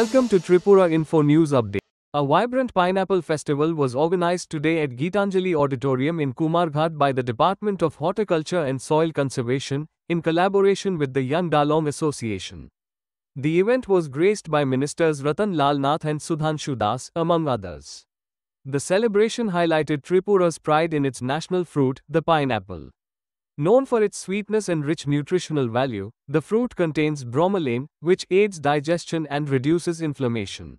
Welcome to Tripura Info News Update. A vibrant pineapple festival was organized today at Geetanjali Auditorium in Kumarghat by the Department of Horticulture and Soil Conservation, in collaboration with the Young Dalong Association. The event was graced by Ministers Ratan Lal Nath and Sudhanshu Das, among others. The celebration highlighted Tripura's pride in its national fruit, the pineapple. Known for its sweetness and rich nutritional value, the fruit contains bromelain, which aids digestion and reduces inflammation.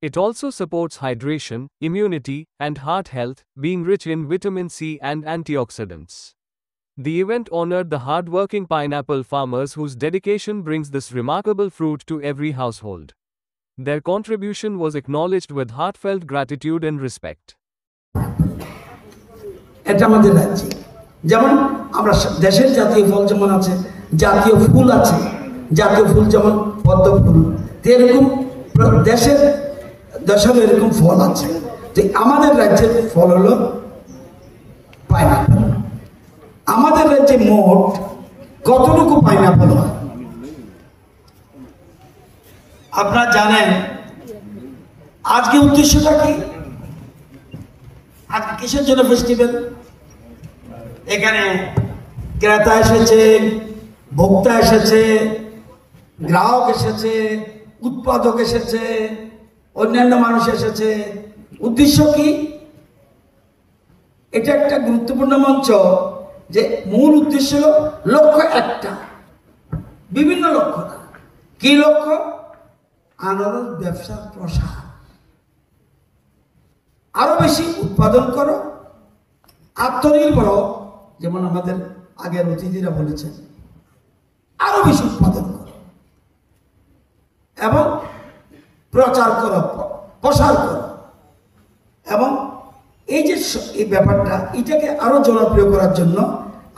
It also supports hydration, immunity, and heart health, being rich in vitamin C and antioxidants. The event honored the hard-working pineapple farmers whose dedication brings this remarkable fruit to every household. Their contribution was acknowledged with heartfelt gratitude and respect. এটা আমাদের রাজ্যে যেমন আমরা দেশের জাতীয় ফল যেমন আছে, জাতীয় ফুল আছে, জাতীয় ফুল যেমন পদ্ম ফুল, এরকম দেশের এরকম ফল আছে। তো আমাদের রাজ্যের ফল হলো পাইনাপল। আমাদের রাজ্যে মোট কতটুকু পাইনাপল হয় আপনারা জানেন? আজকে উদ্দেশ্যটা কি? আজকে কিসের জন্য ফেস্টিভ্যাল? এখানে ক্রেতা এসেছে, ভোক্তা এসেছে, গ্রাহক এসেছে, উৎপাদক এসেছে, অন্যান্য মানুষ এসেছে। উদ্দেশ্য কি? এটা একটা গুরুত্বপূর্ণ মঞ্চ, যে মূল উদ্দেশ্য লক্ষ্য একটা, বিভিন্ন লক্ষ্য না। কি লক্ষ্য? আনারস ব্যবসার প্রসার, আরো বেশি উৎপাদন করো, আত্মনির্ভর, যেমন আমাদের আগের অতিথিরা বলেছেন, আরো বেশি উৎপাদন করো এবং প্রচার করো, প্রসার করো। এবং এই যে এই ব্যাপারটা, এটাকে আরো জনপ্রিয় করার জন্য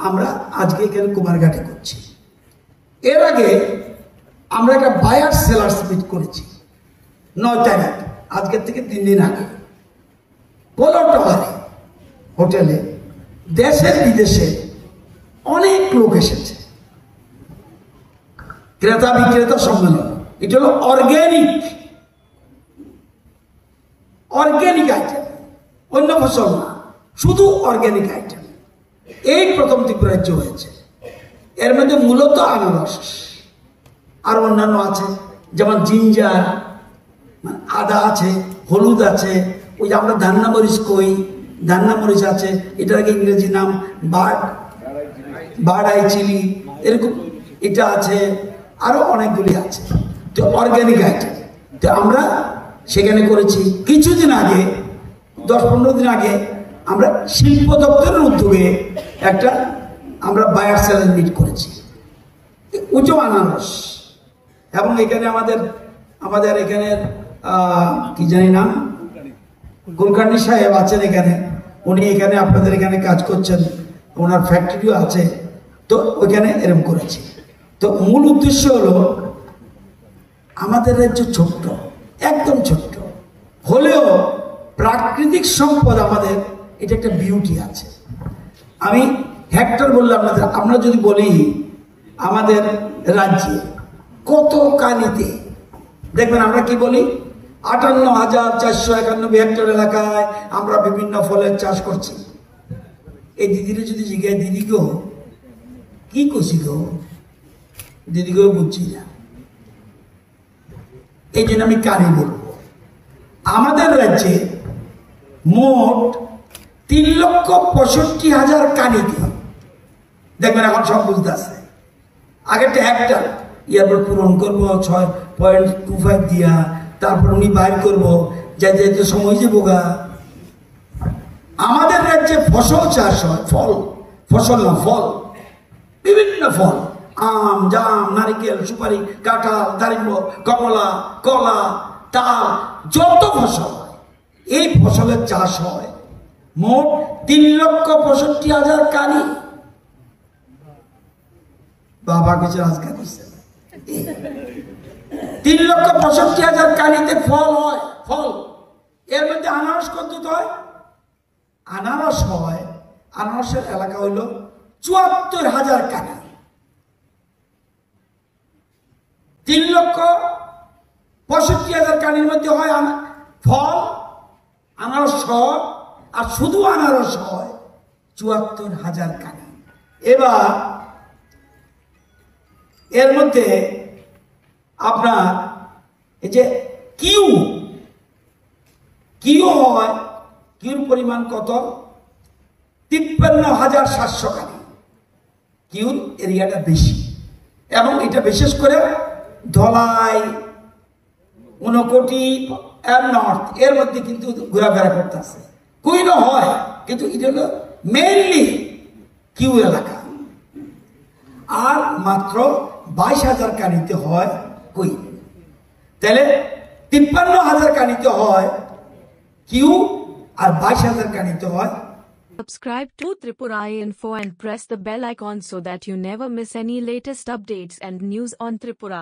আমরা আজকে এখানে কুমারঘাটে করছি। এর আগে আমরা একটা বায়ার সেলার্স মিট করেছি 9 তারিখ, আজকের থেকে 3 দিন আগে, পোলো টাওয়ারে হোটেলে। দেশের বিদেশে অনেক লোক এসেছে। ক্রেতা বিক্রেতা সম্মেলন। এটা হলো অর্গানিক আইটেম, অন্য ফসল না, শুধু অর্গানিক আইটেম। এই প্রথম ত্রিপুরা রাজ্য হয়েছে। এর মধ্যে মূলত আনারস আর অন্যান্য আছে, যেমন জিঞ্জার, আদা আছে, হলুদ আছে, ওই যে আমরা ধান্না মরিচ কই, ধান্না মরিচ আছে, এটার আগে ইংরেজি নাম বার্ড আই চিলি, এরকম এটা আছে, আরো অনেকগুলি আছে। তো অর্গানিক আইটেম। তো আমরা সেখানে করেছি কিছুদিন আগে, 10-15 দিন আগে, আমরা শিল্প দপ্তরের উদ্যোগে একটা আমরা বায়ার সেলার মিট করেছি, উঁচু আনারস। এবং এখানে আমাদের এখানে কি জানি নাম, কুলকার্নি সাহেব আছেন এখানে, উনি এখানে আপনাদের এখানে কাজ করছেন, ওনার ফ্যাক্টরিও আছে। তো ওইখানে এরকম করেছি। তো মূল উদ্দেশ্য হলো, আমাদের রাজ্য ছোট্ট, একদম ছোট্ট হলেও প্রাকৃতিক সম্পদ আমাদের, এটা একটা বিউটি আছে। আমি হেক্টর বললাম না, আমরা যদি বলি আমাদের রাজ্যে কত কানিতে, দেখবেন আমরা কি বলি, 58,491 হেক্টর এলাকায় আমরা বিভিন্ন ফলের চাষ করছি। এই দিদিরে যদি জিজ্ঞাসা, দিদি গো কি করছি গো, দিদি গো বুঝছি না। এই জন্য আমি কানি বলবো। আমাদের রাজ্যে মোট 3,65,000 কানিতে, দেখবেন এখন সব বুঝতে আছে। আগেরটা হেক্টর, ইয়ারপর পূরণ করবো 6.25 দিয়া, তারপর উনি বাইর করবো, যাইতে যাইতে সময় যে বোগা। আমাদের রাজ্যে ফসল চাষ হয়, ফসল না ফল, বিভিন্ন ফল, আম, জাম, নারিকেল, সুপারি, কাঁঠাল, দারিম্ব, কমলা, কলা, তাল, যত ফসল হয়, এই ফসলের চাষ হয় মোট 3,65,000 কানি। বাবা কিছু আজকে করছে, 3,65,000 কানিতে ফল হয়, ফল। এর মধ্যে আনারস কত হয়? আনারস হয়, আনারসের এলাকা হইল 74,000 কানি। 3,65,000 20,000 কানির মধ্যে হয় ফল আনারস সহ, আর শুধু আনারস হয় 74,000 কানি। এবার এর মধ্যে আপনার এই যে কিউ হয়, কিউর পরিমাণ কত? 53,700 কানি। কিউর এরিয়াটা বেশি, এবং এটা বিশেষ করে ধলাই, ঊনকোটি আর নর্থ এর মধ্যে কিন্তু ঘোরাফেরা করতেছে। কুইনও হয়, কিন্তু এটা হলো মেইনলি কিউ এলাকা। আর মাত্র 22,000 কানিতে হয় কুইন। তাহলে 53,000 কানিতে হয় কিউ, আর 22,000 কানিতে হয়। Subscribe to Tripura Info and press the bell icon so that you never miss any latest updates and news on Tripura.